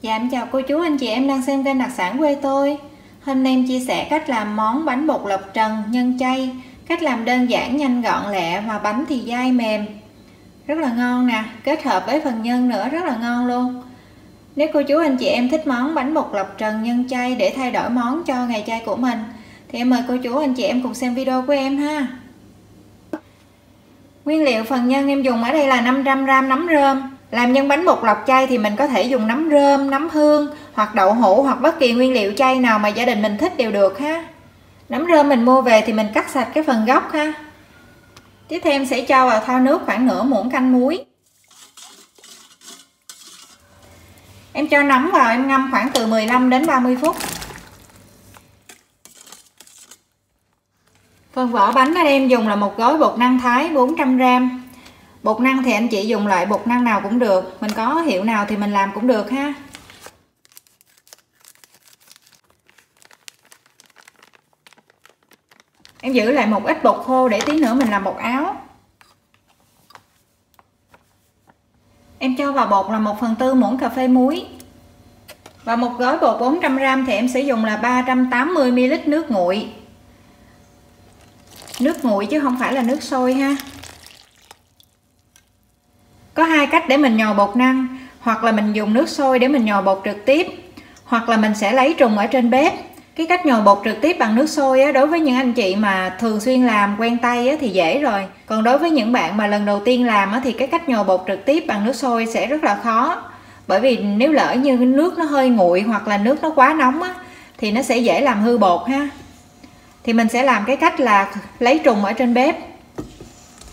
Dạ em chào cô chú anh chị em đang xem kênh đặc sản quê tôi. Hôm nay em chia sẻ cách làm món bánh bột lọc trần nhân chay. Cách làm đơn giản, nhanh gọn lẹ mà bánh thì dai mềm, rất là ngon nè. Kết hợp với phần nhân nữa rất là ngon luôn. Nếu cô chú anh chị em thích món bánh bột lọc trần nhân chay để thay đổi món cho ngày chay của mình thì em mời cô chú anh chị em cùng xem video của em ha. Nguyên liệu phần nhân em dùng ở đây là 500g nấm rơm. Làm nhân bánh bột lọc chay thì mình có thể dùng nấm rơm, nấm hương hoặc đậu hũ hoặc bất kỳ nguyên liệu chay nào mà gia đình mình thích đều được ha. Nấm rơm mình mua về thì mình cắt sạch cái phần gốc ha. Tiếp theo em sẽ cho vào thau nước khoảng nửa muỗng canh muối. Em cho nấm vào em ngâm khoảng từ 15 đến 30 phút. Phần vỏ bánh ở đây em dùng là một gói bột năng Thái 400g. Bột năng thì anh chị dùng loại bột năng nào cũng được, mình có hiệu nào thì mình làm cũng được ha. Em giữ lại một ít bột khô để tí nữa mình làm bột áo. Em cho vào bột là 1/4 muỗng cà phê muối. Và một gói bột 400g thì em sẽ dùng là 380ml nước nguội. Nước nguội chứ không phải là nước sôi ha. Có hai cách để mình nhồi bột năng, hoặc là mình dùng nước sôi để mình nhồi bột trực tiếp, hoặc là mình sẽ lấy trùng ở trên bếp. Cái cách nhồi bột trực tiếp bằng nước sôi á, đối với những anh chị mà thường xuyên làm quen tay á, thì dễ rồi. Còn đối với những bạn mà lần đầu tiên làm á, thì cái cách nhồi bột trực tiếp bằng nước sôi sẽ rất là khó. Bởi vì nếu lỡ như nước nó hơi nguội hoặc là nước nó quá nóng á, thì nó sẽ dễ làm hư bột ha. Thì mình sẽ làm cái cách là lấy trùng ở trên bếp,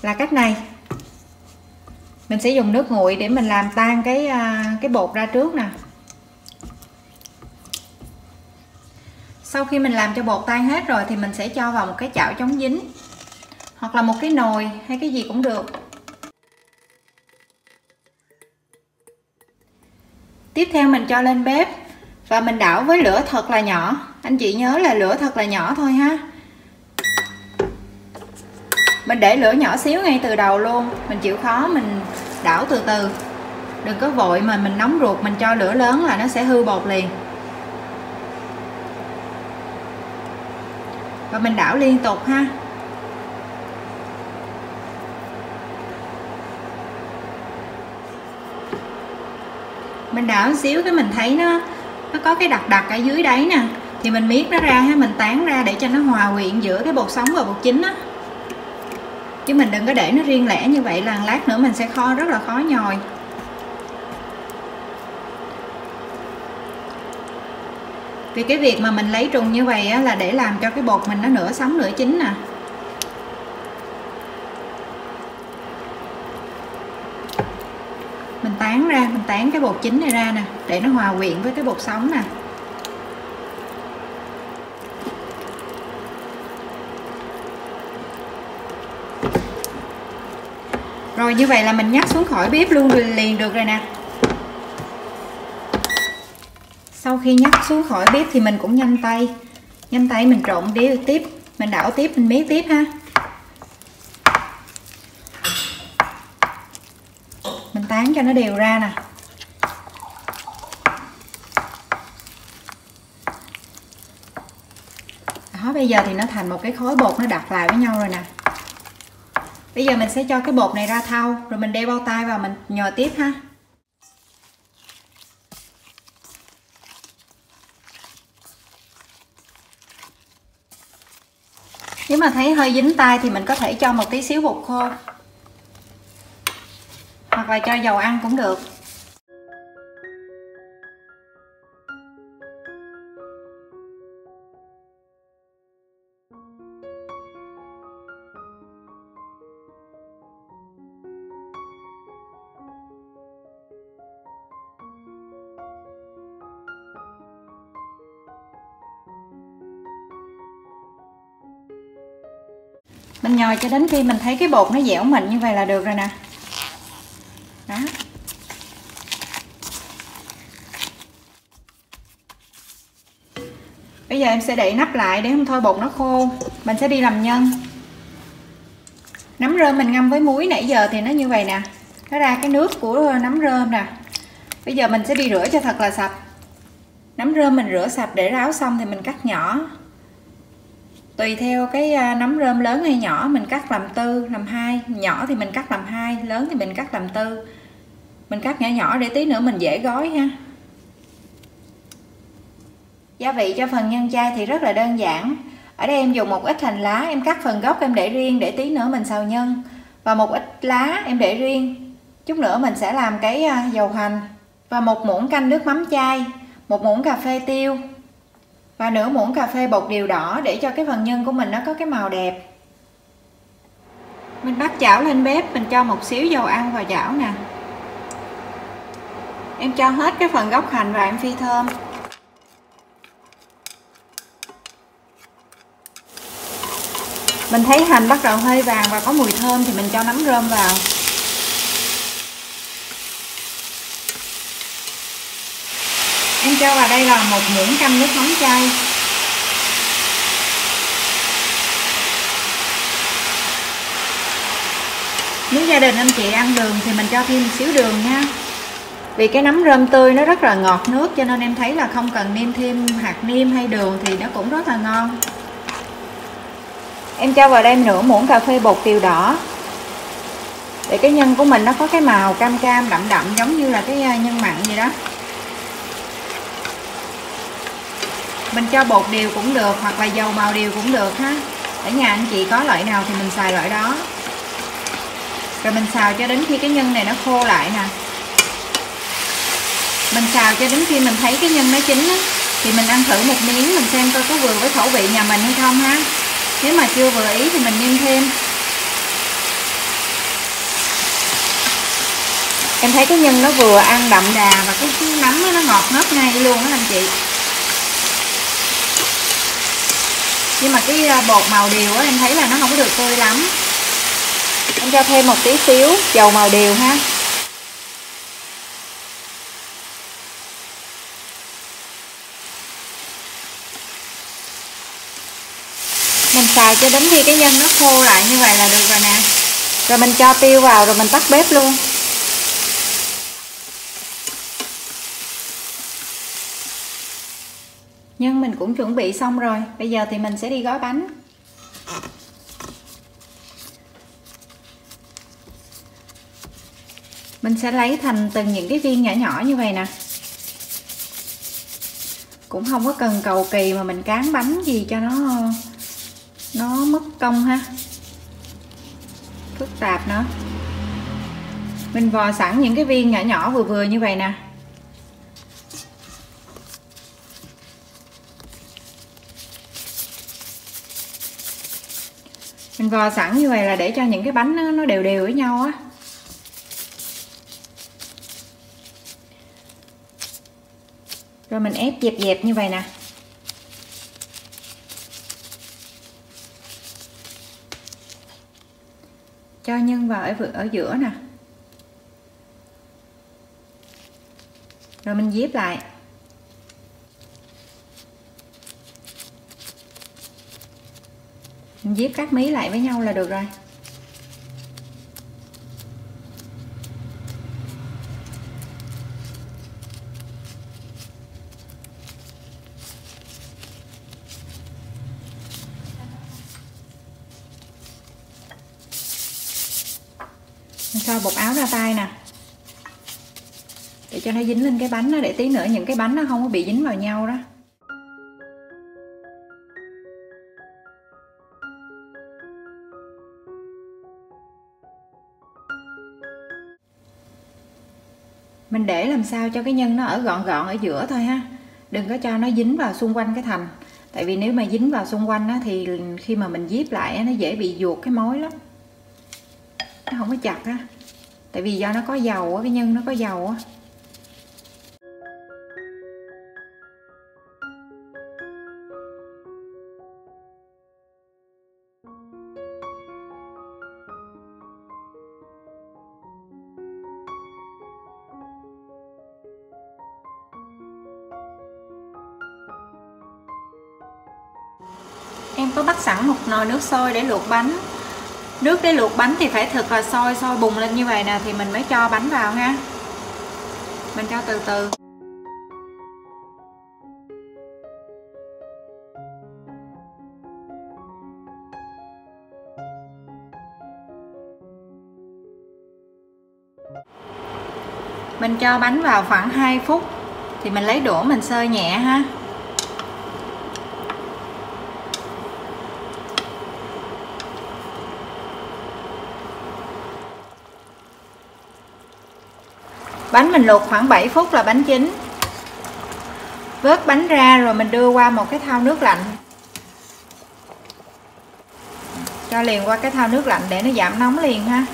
là cách này. Mình sẽ dùng nước nguội để mình làm tan cái bột ra trước nè. Sau khi mình làm cho bột tan hết rồi thì mình sẽ cho vào một cái chảo chống dính, hoặc là một cái nồi hay cái gì cũng được. Tiếp theo mình cho lên bếp và mình đảo với lửa thật là nhỏ. Anh chị nhớ là lửa thật là nhỏ thôi ha. Mình để lửa nhỏ xíu ngay từ đầu luôn. Mình chịu khó mình đảo từ từ. Đừng có vội mà mình nóng ruột mình cho lửa lớn là nó sẽ hư bột liền. Và mình đảo liên tục ha. Mình đảo xíu cái mình thấy nó có cái đặc đặc ở dưới đáy nè, thì mình miết nó ra ha, mình tán ra để cho nó hòa quyện giữa cái bột sống và bột chính á. Chứ mình đừng có để nó riêng lẻ như vậy là lát nữa mình sẽ rất là khó nhồi. Vì cái việc mà mình lấy trùng như vậy á, là để làm cho cái bột mình nó nửa sống nửa chín nè. Mình tán ra, mình tán cái bột chín này ra nè, để nó hòa quyện với cái bột sống nè. Rồi như vậy là mình nhắc xuống khỏi bếp luôn liền được rồi nè. Sau khi nhắc xuống khỏi bếp thì mình cũng nhanh tay mình trộn tiếp, mình đảo tiếp, mình miết tiếp ha. Mình tán cho nó đều ra nè. Đó, bây giờ thì nó thành một cái khối bột nó đặt lại với nhau rồi nè. Bây giờ mình sẽ cho cái bột này ra thau, rồi mình đeo bao tay vào mình nhồi tiếp ha. Nếu mà thấy hơi dính tay thì mình có thể cho một tí xíu bột khô, hoặc là cho dầu ăn cũng được. Mình nhồi cho đến khi mình thấy cái bột nó dẻo mịn như vậy là được rồi nè. Đó. Bây giờ em sẽ đậy nắp lại để không thôi bột nó khô. Mình sẽ đi làm nhân. Nấm rơm mình ngâm với muối nãy giờ thì nó như vậy nè, nó ra cái nước của nấm rơm nè. Bây giờ mình sẽ đi rửa cho thật là sạch. Nấm rơm mình rửa sạch để ráo xong thì mình cắt nhỏ. Tùy theo cái nấm rơm lớn hay nhỏ mình cắt làm tư, làm hai. Nhỏ thì mình cắt làm hai, lớn thì mình cắt làm tư. Mình cắt nhỏ nhỏ để tí nữa mình dễ gói ha. Gia vị cho phần nhân chay thì rất là đơn giản. Ở đây em dùng một ít hành lá, em cắt phần gốc em để riêng để tí nữa mình xào nhân. Và một ít lá em để riêng. Chút nữa mình sẽ làm cái dầu hành. Và một muỗng canh nước mắm chay, một muỗng cà phê tiêu và nửa muỗng cà phê bột điều đỏ để cho cái phần nhân của mình nó có cái màu đẹp. Mình bắt chảo lên bếp, mình cho một xíu dầu ăn vào chảo nè. Em cho hết cái phần gốc hành và em phi thơm. Mình thấy hành bắt đầu hơi vàng và có mùi thơm thì mình cho nấm rơm vào. Em cho vào đây là một muỗng canh nước mắm chay. Nếu gia đình anh chị ăn đường thì mình cho thêm một xíu đường nha. Vì cái nấm rơm tươi nó rất là ngọt nước cho nên em thấy là không cần nêm thêm hạt nêm hay đường thì nó cũng rất là ngon. Em cho vào đây nửa muỗng cà phê bột điều đỏ. Để cái nhân của mình nó có cái màu cam cam đậm đậm giống như là cái nhân mặn vậy đó. Mình cho bột điều cũng được hoặc là dầu màu điều cũng được ha. Ở nhà anh chị có loại nào thì mình xài loại đó. Rồi mình xào cho đến khi cái nhân này nó khô lại nè. Mình xào cho đến khi mình thấy cái nhân nó chín á, thì mình ăn thử một miếng mình xem coi có vừa với khẩu vị nhà mình hay không ha. Nếu mà chưa vừa ý thì mình nêm thêm. Em thấy cái nhân nó vừa ăn đậm đà và cái nấm nó ngọt ngớt ngay luôn á anh chị. Nhưng mà cái bột màu điều á em thấy là nó không có được tươi lắm. Em cho thêm một tí xíu dầu màu điều ha. Mình xào cho đến khi cái nhân nó khô lại như vậy là được rồi nè. Rồi mình cho tiêu vào rồi mình tắt bếp luôn. Nhân mình cũng chuẩn bị xong rồi. Bây giờ thì mình sẽ đi gói bánh. Mình sẽ lấy thành từng những cái viên nhỏ nhỏ như vậy nè. Cũng không có cần cầu kỳ mà mình cán bánh gì cho nó mất công ha. Phức tạp nữa. Mình vò sẵn những cái viên nhỏ nhỏ vừa vừa như vậy nè. Mình vò sẵn như vậy là để cho những cái bánh nó đều đều với nhau á. Rồi mình ép dẹp dẹp như vậy nè. Cho nhân vào ở giữa nè. Rồi mình dép lại. Mình dép các mí lại với nhau là được rồi. Mình cho bột áo ra tay nè. Để cho nó dính lên cái bánh đó, để tí nữa những cái bánh nó không có bị dính vào nhau đó. Mình để làm sao cho cái nhân nó ở gọn gọn ở giữa thôi ha. Đừng có cho nó dính vào xung quanh cái thành. Tại vì nếu mà dính vào xung quanh á, thì khi mà mình díp lại á, nó dễ bị vuột cái mối lắm. Nó không có chặt á. Tại vì do nó có dầu á, cái nhân nó có dầu á. Em có bắt sẵn một nồi nước sôi để luộc bánh. Nước để luộc bánh thì phải thật là sôi bùng lên như vậy nè thì mình mới cho bánh vào ha. Mình cho từ từ. Mình cho bánh vào khoảng 2 phút thì mình lấy đũa mình xơi nhẹ ha. Bánh mình luộc khoảng 7 phút là bánh chín. Vớt bánh ra rồi mình đưa qua một cái thau nước lạnh. Cho liền qua cái thau nước lạnh để nó giảm nóng liền ha.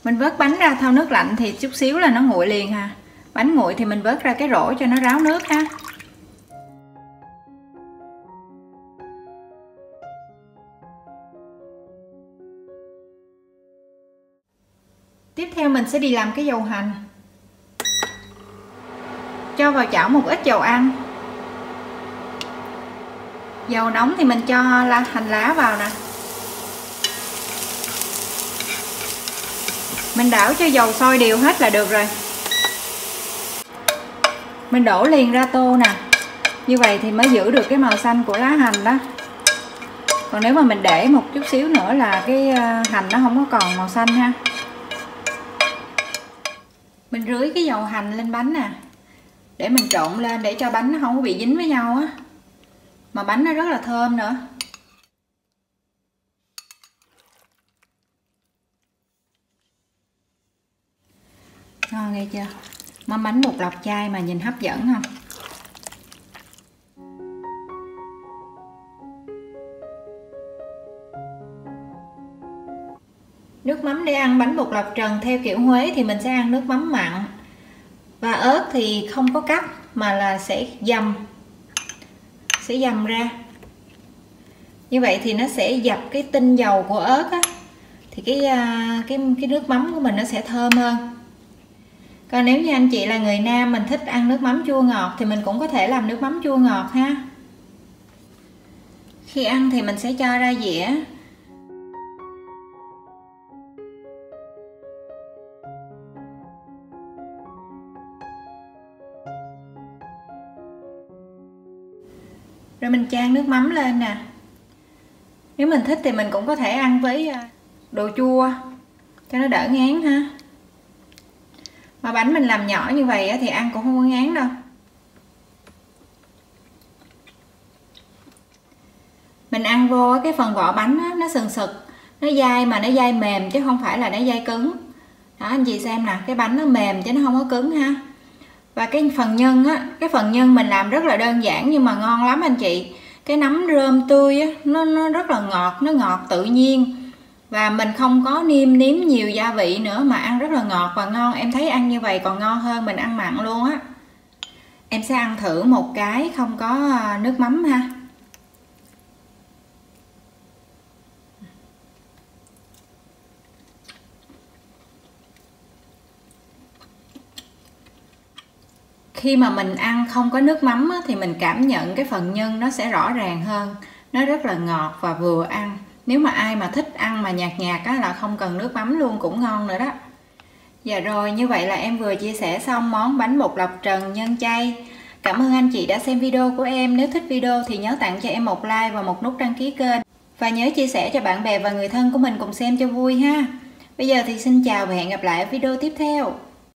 Mình vớt bánh ra thau nước lạnh thì chút xíu là nó nguội liền ha. Bánh nguội thì mình vớt ra cái rổ cho nó ráo nước ha. Tiếp theo mình sẽ đi làm cái dầu hành. Cho vào chảo một ít dầu ăn. Dầu nóng thì mình cho hành lá vào nè. Mình đảo cho dầu sôi đều hết là được rồi. Mình đổ liền ra tô nè. Như vậy thì mới giữ được cái màu xanh của lá hành đó. Còn nếu mà mình để một chút xíu nữa là cái hành nó không có còn màu xanh ha. Mình rưới cái dầu hành lên bánh nè. Để mình trộn lên để cho bánh nó không có bị dính với nhau á. Mà bánh nó rất là thơm nữa. Ngon nghe chưa? Món bánh bột lọc chay mà nhìn hấp dẫn không? Nước mắm để ăn bánh bột lọc trần theo kiểu Huế thì mình sẽ ăn nước mắm mặn. Và ớt thì không có cắt mà là sẽ dầm ra. Như vậy thì nó sẽ dập cái tinh dầu của ớt á. Thì cái nước mắm của mình nó sẽ thơm hơn. Còn nếu như anh chị là người Nam mình thích ăn nước mắm chua ngọt thì mình cũng có thể làm nước mắm chua ngọt ha. Khi ăn thì mình sẽ cho ra dĩa. Rồi mình chan nước mắm lên nè. Nếu mình thích thì mình cũng có thể ăn với đồ chua cho nó đỡ ngán ha. Mà bánh mình làm nhỏ như vậy thì ăn cũng không có ngán đâu. Mình ăn vô cái phần vỏ bánh nó sần sực, nó dai mà nó dai mềm chứ không phải là nó dai cứng. Đó anh chị xem nè, cái bánh nó mềm chứ nó không có cứng ha. Và cái phần nhân á, cái phần nhân mình làm rất là đơn giản nhưng mà ngon lắm anh chị. Cái nấm rơm tươi á, nó rất là ngọt, nó ngọt tự nhiên. Và mình không có nêm nhiều gia vị nữa mà ăn rất là ngọt và ngon. Em thấy ăn như vậy còn ngon hơn mình ăn mặn luôn á. Em sẽ ăn thử một cái không có nước mắm ha. Khi mà mình ăn không có nước mắm á, thì mình cảm nhận cái phần nhân nó sẽ rõ ràng hơn. Nó rất là ngọt và vừa ăn. Nếu mà ai mà thích ăn mà nhạt nhạt á, là không cần nước mắm luôn cũng ngon nữa đó. Dạ rồi, như vậy là em vừa chia sẻ xong món bánh bột lọc trần nhân chay. Cảm ơn anh chị đã xem video của em. Nếu thích video thì nhớ tặng cho em một like và một nút đăng ký kênh. Và nhớ chia sẻ cho bạn bè và người thân của mình cùng xem cho vui ha. Bây giờ thì xin chào và hẹn gặp lại ở video tiếp theo.